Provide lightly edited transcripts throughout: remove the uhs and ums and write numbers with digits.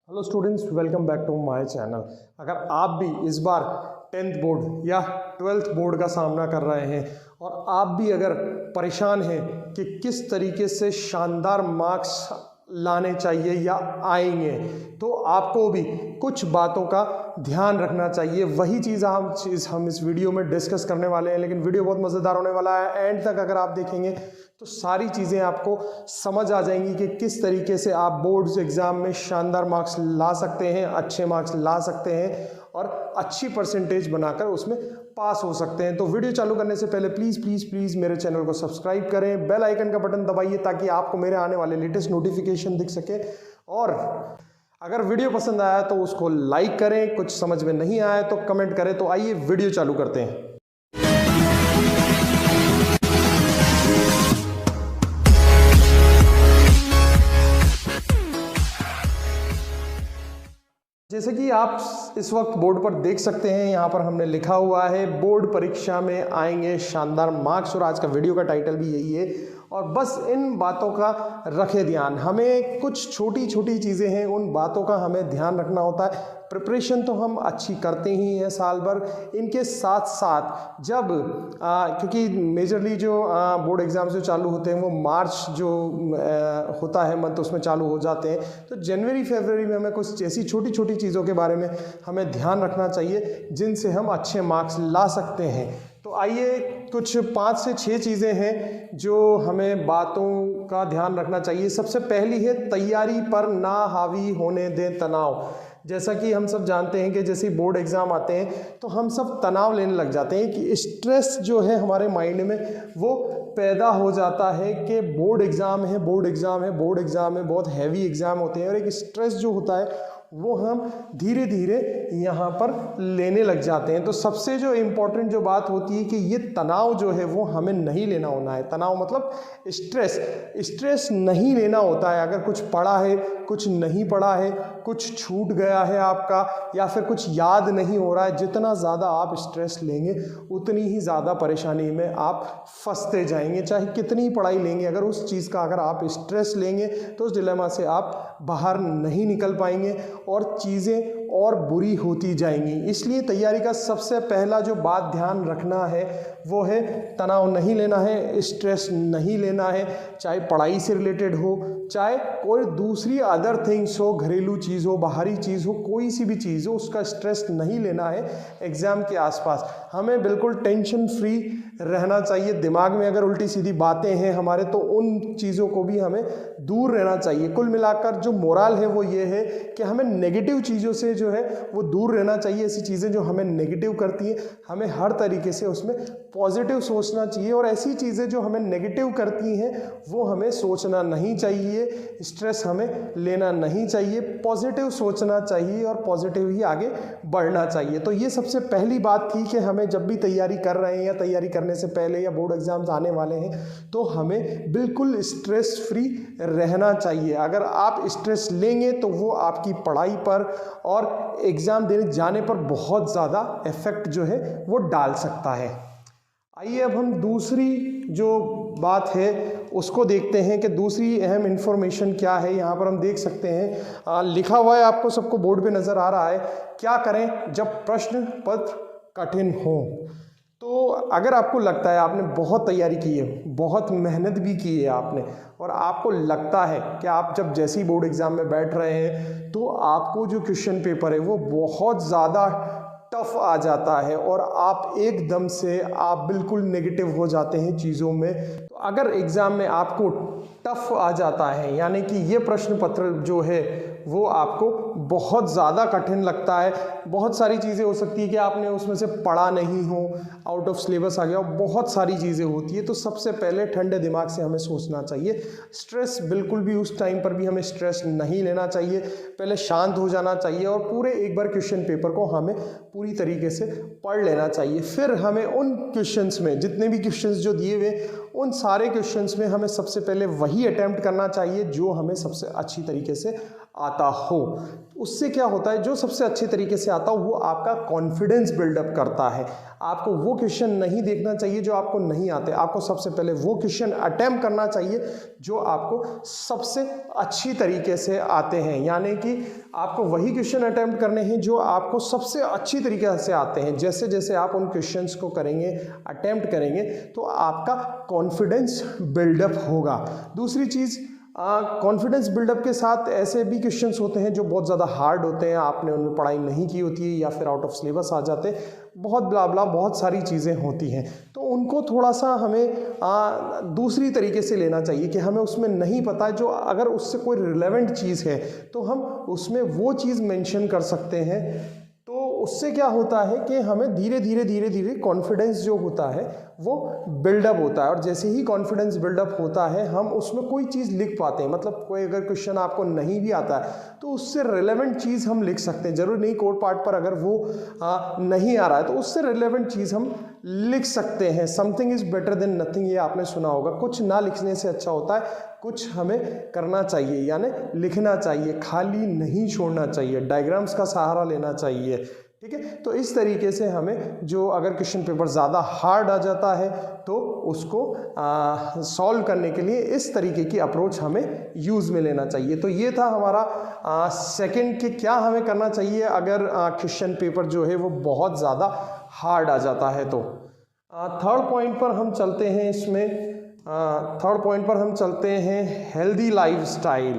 Hello students, welcome back to my channel. अगर आप भी इस बार 10th बोर्ड या 12th बोर्ड का सामना कर रहे हैं और आप भी अगर परेशान हैं कि किस तरीके से शानदार मार्क्स लाने चाहिए या आएंगे, तो आपको भी कुछ बातों का ध्यान रखना चाहिए। वही चीज़ हम इस वीडियो में डिस्कस करने वाले हैं, लेकिन वीडियो बहुत मज़ेदार होने वाला है। एंड तक अगर आप देखेंगे तो सारी चीज़ें आपको समझ आ जाएंगी कि किस तरीके से आप बोर्ड्स एग्ज़ाम में शानदार मार्क्स ला सकते हैं, अच्छे मार्क्स ला सकते हैं और अच्छी परसेंटेज बनाकर उसमें पास हो सकते हैं। तो वीडियो चालू करने से पहले प्लीज़ प्लीज़ प्लीज़ मेरे चैनल को सब्सक्राइब करें, बेल आइकन का बटन दबाइए ताकि आपको मेरे आने वाले लेटेस्ट नोटिफिकेशन दिख सके। और अगर वीडियो पसंद आया तो उसको लाइक करें, कुछ समझ में नहीं आया तो कमेंट करें। तो आइए वीडियो चालू करते हैं। जैसे कि आप इस वक्त बोर्ड पर देख सकते हैं, यहाँ पर हमने लिखा हुआ है बोर्ड परीक्षा में आएंगे शानदार मार्क्स, और आज का वीडियो का टाइटल भी यही है। और बस इन बातों का रखें ध्यान। हमें कुछ छोटी छोटी चीज़ें हैं, उन बातों का हमें ध्यान रखना होता है। प्रिपरेशन तो हम अच्छी करते ही हैं साल भर, इनके साथ साथ जब क्योंकि मेजरली जो बोर्ड एग्ज़ाम्स जो चालू होते हैं वो मार्च जो होता है मंथ, उसमें चालू हो जाते हैं। तो जनवरी फरवरी में हमें कुछ ऐसी छोटी छोटी चीज़ों के बारे में हमें ध्यान रखना चाहिए जिनसे हम अच्छे मार्क्स ला सकते हैं। तो आइए, कुछ 5 से 6 चीज़ें हैं जो हमें बातों का ध्यान रखना चाहिए। सबसे पहली है तैयारी पर ना हावी होने दें तनाव। जैसा कि हम सब जानते हैं कि जैसे बोर्ड एग्ज़ाम आते हैं तो हम सब तनाव लेने लग जाते हैं कि स्ट्रेस जो है हमारे माइंड में वो पैदा हो जाता है कि बोर्ड एग्ज़ाम है, बोर्ड एग्ज़ाम है, बोर्ड एग्ज़ाम है, बहुत हैवी एग्ज़ाम होते हैं। और एक स्ट्रेस जो होता है वो हम धीरे धीरे यहाँ पर लेने लग जाते हैं। तो सबसे जो इम्पोर्टेंट जो बात होती है कि ये तनाव जो है वो हमें नहीं लेना होना है। तनाव मतलब स्ट्रेस नहीं लेना होता है। अगर कुछ पढ़ा है, कुछ नहीं पढ़ा है, कुछ छूट गया है आपका, या फिर कुछ याद नहीं हो रहा है, जितना ज़्यादा आप स्ट्रेस लेंगे उतनी ही ज़्यादा परेशानी में आप फंसते जाएंगे। चाहे कितनी पढ़ाई लेंगे, अगर उस चीज़ का अगर आप स्ट्रेस लेंगे तो उस डिलेमा से आप बाहर नहीं निकल पाएंगे और चीज़ें और बुरी होती जाएंगी। इसलिए तैयारी का सबसे पहला जो बात ध्यान रखना है वो है तनाव नहीं लेना है, स्ट्रेस नहीं लेना है। चाहे पढ़ाई से रिलेटेड हो, चाहे कोई दूसरी अदर थिंग्स हो, घरेलू चीज़ हो, बाहरी चीज़ हो, कोई सी भी चीज़ हो, उसका स्ट्रेस नहीं लेना है। एग्ज़ाम के आसपास हमें बिल्कुल टेंशन फ्री रहना चाहिए। दिमाग में अगर उल्टी सीधी बातें हैं हमारे, तो उन चीज़ों को भी हमें दूर रहना चाहिए। कुल मिलाकर जो मोरल है वो ये है कि हमें नेगेटिव चीज़ों से जो है वो दूर रहना चाहिए। ऐसी चीज़ें जो हमें नेगेटिव करती हैं, हमें हर तरीके से उसमें पॉजिटिव सोचना चाहिए। और ऐसी चीज़ें जो हमें नेगेटिव करती हैं वो हमें सोचना नहीं चाहिए। स्ट्रेस हमें लेना नहीं चाहिए, पॉजिटिव सोचना चाहिए और पॉजिटिव ही आगे बढ़ना चाहिए। तो ये सबसे पहली बात थी कि हमें जब भी तैयारी कर रहे हैं या तैयारी करने से पहले या बोर्ड एग्ज़ाम्स आने वाले हैं तो हमें बिल्कुल स्ट्रेस फ्री रहना चाहिए। अगर आप स्ट्रेस लेंगे तो वो आपकी पढ़ाई पर और एग्ज़ाम देने जाने पर बहुत ज़्यादा इफ़ेक्ट जो है वो डाल सकता है। आइए अब हम दूसरी जो बात है उसको देखते हैं कि दूसरी अहम इन्फॉर्मेशन क्या है। यहाँ पर हम देख सकते हैं लिखा हुआ है, आपको सबको बोर्ड पे नज़र आ रहा है, क्या करें जब प्रश्न पत्र कठिन हो। तो अगर आपको लगता है आपने बहुत तैयारी की है, बहुत मेहनत भी की है आपने, और आपको लगता है कि आप जब जैसे ही बोर्ड एग्ज़ाम में बैठ रहे हैं तो आपको जो क्वेश्चन पेपर है वो बहुत ज़्यादा टफ आ जाता है और आप एकदम से आप बिल्कुल नेगेटिव हो जाते हैं चीज़ों में। तो अगर एग्ज़ाम में आपको टफ आ जाता है, यानी कि ये प्रश्न पत्र जो है वो आपको बहुत ज़्यादा कठिन लगता है, बहुत सारी चीज़ें हो सकती है कि आपने उसमें से पढ़ा नहीं हो, आउट ऑफ सिलेबस आ गया, बहुत सारी चीज़ें होती है। तो सबसे पहले ठंडे दिमाग से हमें सोचना चाहिए। स्ट्रेस बिल्कुल भी उस टाइम पर भी हमें स्ट्रेस नहीं लेना चाहिए। पहले शांत हो जाना चाहिए और पूरे एक बार क्वेश्चन पेपर को हमें पूरी तरीके से पढ़ लेना चाहिए। फिर हमें उन क्वेश्चंस में, जितने भी क्वेश्चंस जो दिए हुए, उन सारे क्वेश्चंस में हमें सबसे पहले वही अटेम्प्ट करना चाहिए जो हमें सबसे अच्छी तरीके से आता हो। उससे क्या होता है, जो सबसे अच्छे तरीके से आता हो वो आपका कॉन्फिडेंस बिल्डअप करता है। आपको वो क्वेश्चन नहीं देखना चाहिए जो आपको नहीं आते। आपको सबसे पहले वो क्वेश्चन अटेम्प्ट करना चाहिए जो आपको सबसे अच्छी तरीके से आते हैं, यानी कि आपको वही क्वेश्चन अटेम्प्ट करने हैं जो आपको सबसे अच्छी तरीके से आते हैं। जैसे जैसे आप उन क्वेश्चंस को करेंगे, अटेम्प्ट करेंगे, तो आपका कॉन्फिडेंस बिल्डअप होगा। दूसरी चीज़, कॉन्फिडेंस बिल्डअप के साथ ऐसे भी क्वेश्चंस होते हैं जो बहुत ज़्यादा हार्ड होते हैं, आपने उनमें पढ़ाई नहीं की होती है या फिर आउट ऑफ सिलेबस आ जाते हैं, बहुत ब्ला ब्ला बहुत सारी चीज़ें होती हैं। तो उनको थोड़ा सा हमें दूसरी तरीके से लेना चाहिए कि हमें उसमें नहीं पता है, जो अगर उससे कोई रिलेवेंट चीज़ है तो हम उसमें वो चीज़ मेंशन कर सकते हैं। तो उससे क्या होता है कि हमें धीरे धीरे कॉन्फिडेंस जो होता है वो बिल्डअप होता है, और जैसे ही कॉन्फिडेंस बिल्डअप होता है हम उसमें कोई चीज़ लिख पाते हैं। मतलब कोई अगर क्वेश्चन आपको नहीं भी आता है तो उससे रिलेवेंट चीज़ हम लिख सकते हैं। जरूर नहीं कोड पार्ट पर अगर वो नहीं आ रहा है तो उससे रिलेवेंट चीज़ हम लिख सकते हैं। Something is better than nothing, ये आपने सुना होगा। कुछ ना लिखने से अच्छा होता है कुछ हमें करना चाहिए, यानी लिखना चाहिए, खाली नहीं छोड़ना चाहिए, डायग्राम्स का सहारा लेना चाहिए। ठीक है, तो इस तरीके से हमें जो अगर क्वेश्चन पेपर ज़्यादा हार्ड आ जाता है तो उसको सॉल्व करने के लिए इस तरीके की अप्रोच हमें यूज़ में लेना चाहिए। तो ये था हमारा सेकंड कि क्या हमें करना चाहिए अगर क्वेश्चन पेपर जो है वो बहुत ज़्यादा हार्ड आ जाता है। तो थर्ड पॉइंट पर हम चलते हैं। इसमें थर्ड पॉइंट पर हम चलते हैं healthy lifestyle.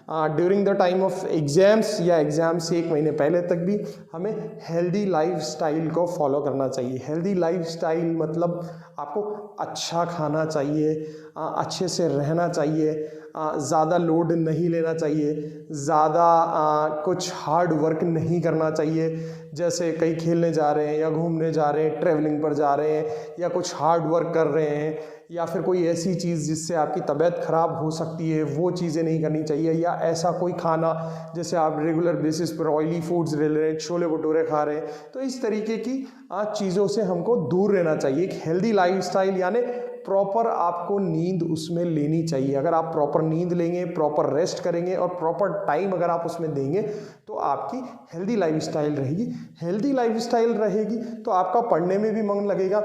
During the time of exams या एग्ज़ाम से 1 महीने पहले तक भी हमें हेल्दी लाइफस्टाइल को फॉलो करना चाहिए। हेल्दी लाइफस्टाइल मतलब आपको अच्छा खाना चाहिए, अच्छे से रहना चाहिए, ज़्यादा लोड नहीं लेना चाहिए, ज़्यादा कुछ हार्ड वर्क नहीं करना चाहिए। जैसे कहीं खेलने जा रहे हैं या घूमने जा रहे हैं, ट्रैवलिंग पर जा रहे हैं या कुछ हार्ड वर्क कर रहे हैं, या फिर कोई ऐसी चीज़ जिससे आपकी तबीयत ख़राब हो सकती है, वो चीज़ें नहीं करनी चाहिए। या ऐसा कोई खाना जैसे आप रेगुलर बेसिस पर ऑयली फूड्स ले रहे हैं, छोले भटूरे खा रहे हैं, तो इस तरीके की चीज़ों से हमको दूर रहना चाहिए। एक हेल्दी लाइफस्टाइल यानी प्रॉपर आपको नींद उसमें लेनी चाहिए। अगर आप प्रॉपर नींद लेंगे, प्रॉपर रेस्ट करेंगे और प्रॉपर टाइम अगर आप उसमें देंगे तो आपकी हेल्दी लाइफस्टाइल रहेगी। हेल्दी लाइफस्टाइल रहेगी तो आपका पढ़ने में भी मन लगेगा।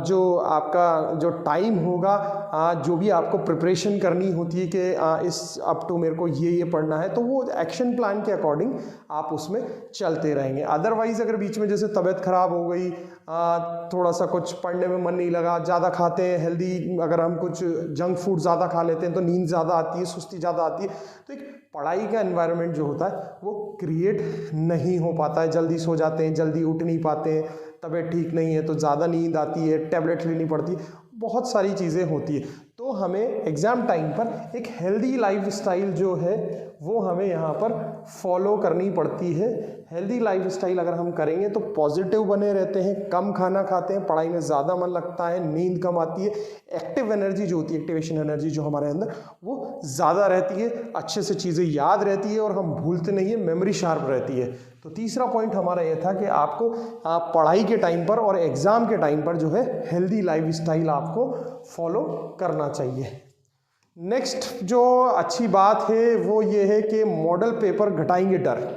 जो आपका जो टाइम होगा, जो भी आपको प्रिपरेशन करनी होती है कि इस अप टू मेरे को ये पढ़ना है, तो वो एक्शन प्लान के अकॉर्डिंग आप उसमें चलते रहेंगे। अदरवाइज़ अगर बीच में जैसे तबीयत ख़राब हो गई, थोड़ा सा कुछ पढ़ने में मन नहीं लगा, ज़्यादा खाते हैं हेल्दी, अगर हम कुछ जंक फूड ज़्यादा खा लेते हैं तो नींद ज़्यादा आती है, सुस्ती ज़्यादा आती है, तो एक पढ़ाई का एनवायरनमेंट जो होता है वो क्रिएट नहीं हो पाता है। जल्दी सो जाते हैं, जल्दी उठ नहीं पाते हैं, तबीयत ठीक नहीं है तो ज़्यादा नींद आती है, टैबलेट लेनी पड़ती है, बहुत सारी चीज़ें होती है। तो हमें एग्ज़ाम टाइम पर एक हेल्दी लाइफस्टाइल जो है वो हमें यहाँ पर फॉलो करनी पड़ती है। हेल्दी लाइफस्टाइल अगर हम करेंगे तो पॉजिटिव बने रहते हैं, कम खाना खाते हैं, पढ़ाई में ज़्यादा मन लगता है, नींद कम आती है, एक्टिव एनर्जी जो होती है, एक्टिवेशन एनर्जी जो हमारे अंदर वो ज़्यादा रहती है, अच्छे से चीज़ें याद रहती है और हम भूलते नहीं है, मेमोरी शार्प रहती है। तो तीसरा पॉइंट हमारा यह था कि आपको पढ़ाई के टाइम पर और एग्ज़ाम के टाइम पर जो है हेल्दी लाइफस्टाइल आपको फॉलो करना चाहिए। नेक्स्ट जो अच्छी बात है वो ये है कि मॉडल पेपर घटाएंगे डर।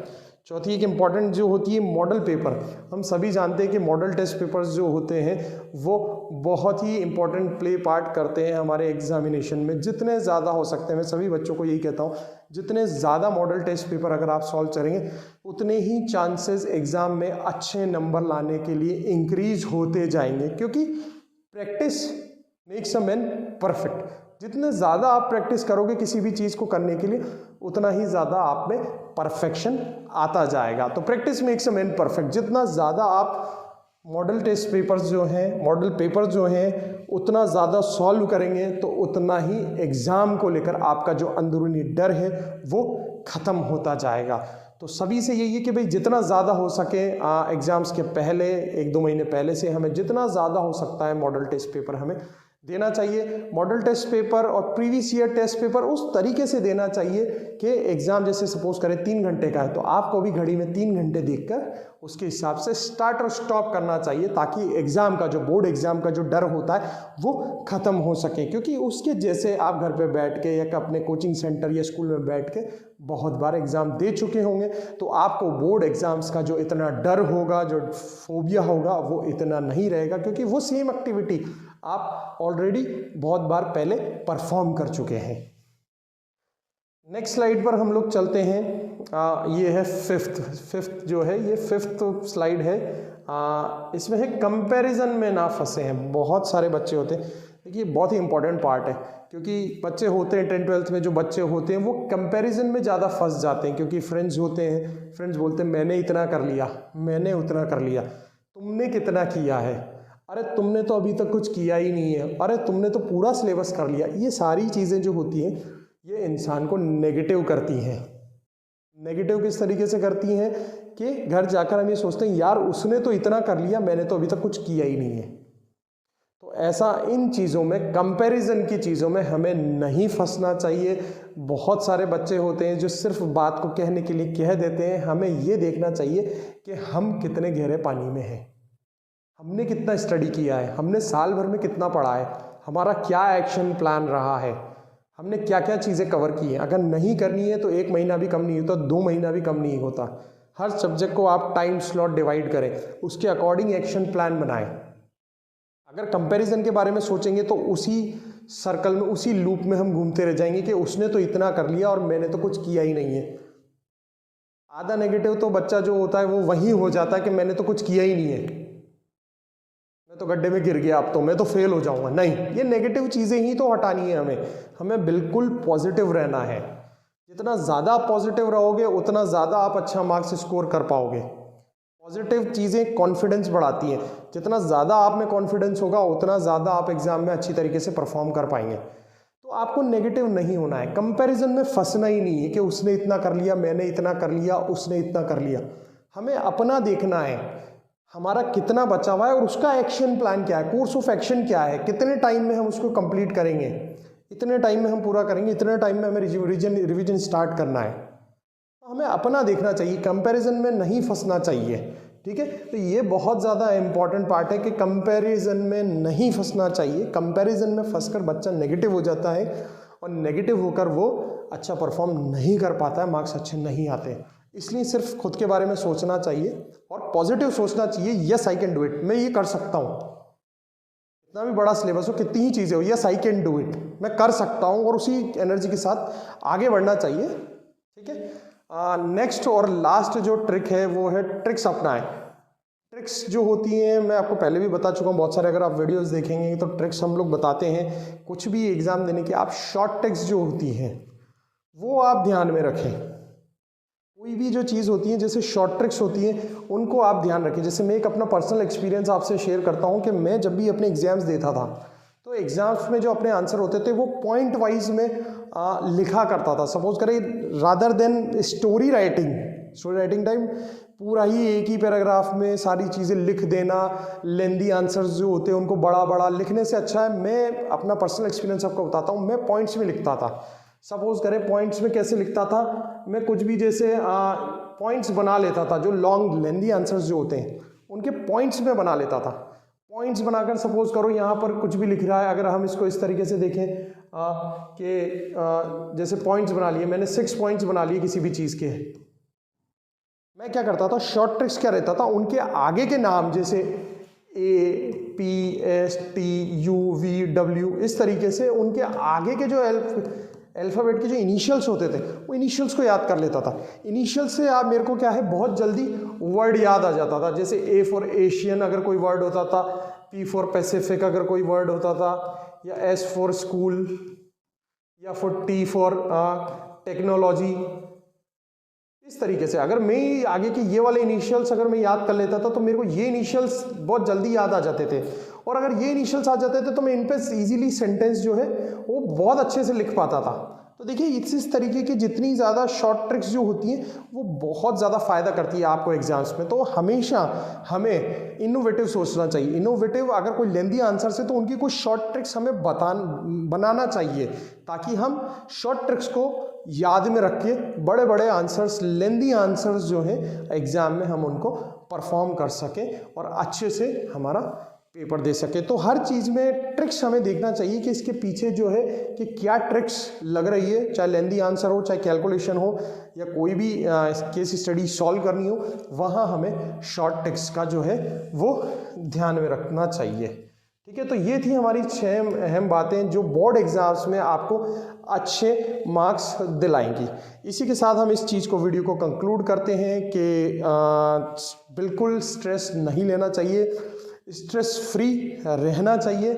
चौथी एक इम्पॉर्टेंट जो होती है मॉडल पेपर। हम सभी जानते हैं कि मॉडल टेस्ट पेपर्स जो होते हैं वो बहुत ही इम्पॉर्टेंट प्ले पार्ट करते हैं हमारे एग्जामिनेशन में। जितने ज़्यादा हो सकते हैं, मैं सभी बच्चों को यही कहता हूँ, जितने ज़्यादा मॉडल टेस्ट पेपर अगर आप सॉल्व करेंगे उतने ही चांसेस एग्ज़ाम में अच्छे नंबर लाने के लिए इंक्रीज होते जाएंगे, क्योंकि practice makes a man perfect. जितने ज़्यादा आप प्रैक्टिस करोगे किसी भी चीज़ को करने के लिए उतना ही ज़्यादा आप में परफेक्शन आता जाएगा। तो practice makes a man perfect. जितना ज़्यादा आप मॉडल टेस्ट पेपर्स जो हैं, मॉडल पेपर जो हैं उतना ज़्यादा सॉल्व करेंगे तो उतना ही एग्ज़ाम को लेकर आपका जो अंदरूनी डर है वो ख़त्म होता जाएगा। तो सभी से यही है कि भाई जितना ज़्यादा हो सके एग्ज़ाम्स के पहले 1-2 महीने पहले से हमें जितना ज़्यादा हो सकता है मॉडल टेस्ट पेपर हमें देना चाहिए। मॉडल टेस्ट पेपर और प्रीवियस ईयर टेस्ट पेपर उस तरीके से देना चाहिए कि एग्ज़ाम जैसे सपोज करें 3 घंटे का है तो आपको भी घड़ी में 3 घंटे देखकर उसके हिसाब से स्टार्ट और स्टॉप करना चाहिए, ताकि एग्ज़ाम का जो बोर्ड एग्ज़ाम का जो डर होता है वो ख़त्म हो सके। क्योंकि उसके जैसे आप घर पे बैठ के या अपने कोचिंग सेंटर या स्कूल में बैठ के बहुत बार एग्ज़ाम दे चुके होंगे, तो आपको बोर्ड एग्ज़ाम्स का जो इतना डर होगा, जो फोबिया होगा, वो इतना नहीं रहेगा, क्योंकि वो सेम एक्टिविटी आप ऑलरेडी बहुत बार पहले परफॉर्म कर चुके हैं। नेक्स्ट स्लाइड पर हम लोग चलते हैं। ये है फिफ्थ जो है, ये फिफ्थ स्लाइड है। इसमें है कंपैरिजन में ना फंसे हैं। बहुत सारे बच्चे होते हैं, देखिए बहुत ही इंपॉर्टेंट पार्ट है, क्योंकि बच्चे होते हैं 10th-12th में जो बच्चे होते हैं वो कंपैरिजन में ज़्यादा फंस जाते हैं। क्योंकि फ्रेंड्स होते हैं, फ्रेंड्स बोलते हैं मैंने इतना कर लिया, मैंने उतना कर लिया, तुमने कितना किया है, अरे तुमने तो अभी तक कुछ किया ही नहीं है, अरे तुमने तो पूरा सिलेबस कर लिया। ये सारी चीज़ें जो होती हैं ये इंसान को नेगेटिव करती हैं। नेगेटिव किस तरीके से करती हैं कि घर जाकर हम ये सोचते हैं यार उसने तो इतना कर लिया, मैंने तो अभी तक कुछ किया ही नहीं है। तो ऐसा इन चीज़ों में, कंपैरिजन की चीज़ों में हमें नहीं फंसना चाहिए। बहुत सारे बच्चे होते हैं जो सिर्फ बात को कहने के लिए कह देते हैं। हमें ये देखना चाहिए कि हम कितने गहरे पानी में हैं, हमने कितना स्टडी किया है, हमने साल भर में कितना पढ़ा है, हमारा क्या एक्शन प्लान रहा है, हमने क्या क्या चीज़ें कवर की हैं। अगर नहीं करनी है तो 1 महीना भी कम नहीं होता, 2 महीना भी कम नहीं होता। हर सब्जेक्ट को आप टाइम स्लॉट डिवाइड करें, उसके अकॉर्डिंग एक्शन प्लान बनाएं। अगर कंपैरिजन के बारे में सोचेंगे तो उसी सर्कल में, उसी लूप में हम घूमते रह जाएंगे कि उसने तो इतना कर लिया और मैंने तो कुछ किया ही नहीं है। आधा नेगेटिव तो बच्चा जो होता है वो वहीं हो जाता है कि मैंने तो कुछ किया ही नहीं है, मैं तो गड्ढे में गिर गया, अब तो मैं तो फेल हो जाऊंगा। नहीं, ये नेगेटिव चीज़ें ही तो हटानी है हमें बिल्कुल पॉजिटिव रहना है। जितना ज़्यादा आप पॉजिटिव रहोगे उतना ज़्यादा आप अच्छा मार्क्स स्कोर कर पाओगे। पॉजिटिव चीज़ें कॉन्फिडेंस बढ़ाती हैं। जितना ज़्यादा आप में कॉन्फिडेंस होगा उतना ज़्यादा आप एग्ज़ाम में अच्छी तरीके से परफॉर्म कर पाएंगे। तो आपको नेगेटिव नहीं होना है, कंपैरिजन में फंसना ही नहीं है कि उसने इतना कर लिया, मैंने इतना कर लिया, उसने इतना कर लिया। हमें अपना देखना है, हमारा कितना बचा हुआ है और उसका एक्शन प्लान क्या है, कोर्स ऑफ एक्शन क्या है, कितने टाइम में हम उसको कंप्लीट करेंगे, इतने टाइम में हम पूरा करेंगे, इतने टाइम में हमें रिवीजन स्टार्ट करना है। हमें अपना देखना चाहिए, कंपैरिजन में नहीं फंसना चाहिए। ठीक है, तो ये बहुत ज़्यादा इंपॉर्टेंट पार्ट है कि कंपैरिजन में नहीं फंसना चाहिए। कंपैरिजन में फंसकर बच्चा नेगेटिव हो जाता है और नेगेटिव होकर वो अच्छा परफॉर्म नहीं कर पाता है, मार्क्स अच्छे नहीं आते। इसलिए सिर्फ खुद के बारे में सोचना चाहिए और पॉजिटिव सोचना चाहिए। Yes I can do it, मैं ये कर सकता हूँ, कितना भी बड़ा सिलेबस हो, कितनी ही चीज़ें हो, yes I can do it, मैं कर सकता हूँ, और उसी एनर्जी के साथ आगे बढ़ना चाहिए। ठीक है, नेक्स्ट और लास्ट जो ट्रिक है वो है ट्रिक्स अपनाएं। ट्रिक्स जो होती हैं मैं आपको पहले भी बता चुका हूँ बहुत सारे, अगर आप वीडियोस देखेंगे तो ट्रिक्स हम लोग बताते हैं। कुछ भी एग्जाम देने की आप शॉर्ट ट्रिक्स जो होती हैं वो आप ध्यान में रखें। कोई भी जो चीज़ होती है जैसे शॉर्ट ट्रिक्स होती हैं उनको आप ध्यान रखें। जैसे मैं एक अपना पर्सनल एक्सपीरियंस आपसे शेयर करता हूँ कि मैं जब भी अपने एग्जाम्स देता था तो एग्जाम्स में जो अपने आंसर होते थे वो पॉइंट वाइज में लिखा करता था। सपोज करें rather than story writing time पूरा ही एक ही पैराग्राफ में सारी चीज़ें लिख देना, लेंदी आंसर्स जो होते हैं उनको बड़ा बड़ा लिखने से अच्छा है, मैं अपना पर्सनल एक्सपीरियंस आपको बताता हूँ, मैं पॉइंट्स में लिखता था। सपोज करें पॉइंट्स में कैसे लिखता था, मैं कुछ भी जैसे पॉइंट्स बना लेता था, जो लॉन्ग लेंदी आंसर्स जो होते हैं उनके पॉइंट्स में बना लेता था। पॉइंट्स बनाकर सपोज करो यहाँ पर कुछ भी लिख रहा है, अगर हम इसको इस तरीके से देखें कि जैसे पॉइंट्स बना लिए, मैंने 6 पॉइंट्स बना लिए किसी भी चीज़ के, मैं क्या करता था, शॉर्ट ट्रिक्स क्या रहता था, उनके आगे के नाम जैसे APSTUVW इस तरीके से उनके आगे के जो अल्फ़ाबेट के जो इनिशियल्स होते थे वो इनिशियल्स को याद कर लेता था। इनिशियल्स से आप मेरे को क्या है बहुत जल्दी वर्ड याद आ जाता था। जैसे A फॉर एशियन अगर कोई वर्ड होता था, P फॉर पैसिफिक अगर कोई वर्ड होता था, या S फॉर स्कूल, या फिर T फॉर टेक्नोलॉजी। इस तरीके से अगर मैं आगे के ये वाले इनिशियल्स अगर मैं याद कर लेता था तो मेरे को ये इनिशियल्स बहुत जल्दी याद आ जाते थे, और अगर ये इनिशियल्स आ जाते थे तो मैं इन पे इजीली सेंटेंस जो है वो बहुत अच्छे से लिख पाता था। तो देखिए इस तरीके की जितनी ज़्यादा शॉर्ट ट्रिक्स जो होती हैं वो बहुत ज़्यादा फ़ायदा करती है आपको एग्जाम्स में। तो हमेशा हमें इनोवेटिव सोचना चाहिए। इनोवेटिव, अगर कोई लेंदी आंसर से तो उनकी कुछ शॉर्ट ट्रिक्स हमें बनाना चाहिए, ताकि हम शॉर्ट ट्रिक्स को याद में रख के बड़े बड़े आंसर्स, लेंदी आंसर्स जो हैं एग्ज़ाम में हम उनको परफॉर्म कर सकें और अच्छे से हमारा पेपर दे सके। तो हर चीज़ में ट्रिक्स हमें देखना चाहिए कि इसके पीछे जो है कि क्या ट्रिक्स लग रही है, चाहे लेंदी आंसर हो, चाहे कैलकुलेशन हो, या कोई भी केस स्टडी सॉल्व करनी हो, वहाँ हमें शॉर्ट ट्रिक्स का जो है वो ध्यान में रखना चाहिए। ठीक है, तो ये थी हमारी 6 अहम बातें जो बोर्ड एग्जाम्स में आपको अच्छे मार्क्स दिलाएंगी। इसी के साथ हम इस चीज़ को, वीडियो को कंक्लूड करते हैं कि बिल्कुल स्ट्रेस नहीं लेना चाहिए, स्ट्रेस फ्री रहना चाहिए,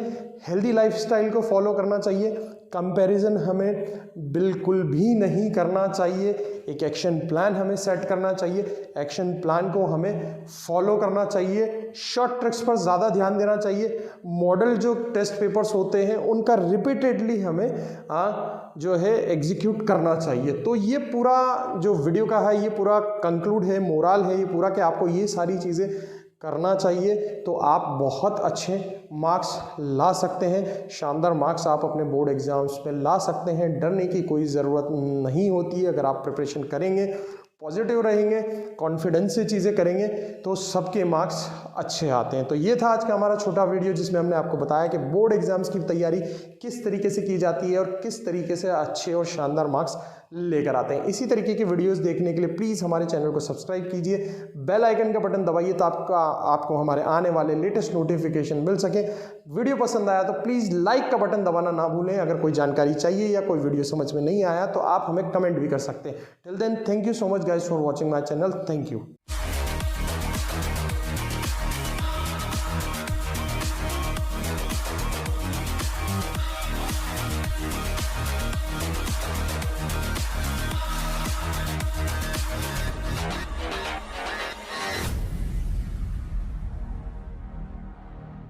हेल्दी लाइफस्टाइल को फॉलो करना चाहिए, कंपैरिजन हमें बिल्कुल भी नहीं करना चाहिए, एक एक्शन प्लान हमें सेट करना चाहिए, एक्शन प्लान को हमें फॉलो करना चाहिए, शॉर्ट ट्रिक्स पर ज़्यादा ध्यान देना चाहिए, मॉडल जो टेस्ट पेपर्स होते हैं उनका रिपीटेडली हमें जो है एग्जीक्यूट करना चाहिए। तो ये पूरा जो वीडियो का है ये पूरा कंक्लूड है, मोरल है ये पूरा कि आपको ये सारी चीज़ें करना चाहिए, तो आप बहुत अच्छे मार्क्स ला सकते हैं, शानदार मार्क्स आप अपने बोर्ड एग्जाम्स में ला सकते हैं। डरने की कोई ज़रूरत नहीं होती है। अगर आप प्रिपरेशन करेंगे, पॉजिटिव रहेंगे, कॉन्फिडेंस से चीज़ें करेंगे तो सबके मार्क्स अच्छे आते हैं। तो ये था आज का हमारा छोटा वीडियो जिसमें हमने आपको बताया कि बोर्ड एग्जाम्स की तैयारी किस तरीके से की जाती है और किस तरीके से अच्छे और शानदार मार्क्स लेकर आते हैं। इसी तरीके की वीडियोस देखने के लिए प्लीज़ हमारे चैनल को सब्सक्राइब कीजिए, बेल आइकन का बटन दबाइए तो आपको हमारे आने वाले लेटेस्ट नोटिफिकेशन मिल सके। वीडियो पसंद आया तो प्लीज़ लाइक का बटन दबाना ना भूलें। अगर कोई जानकारी चाहिए या कोई वीडियो समझ में नहीं आया तो आप हमें कमेंट भी कर सकते हैं। Till then, thank you so much guys for watching my channel. Thank you.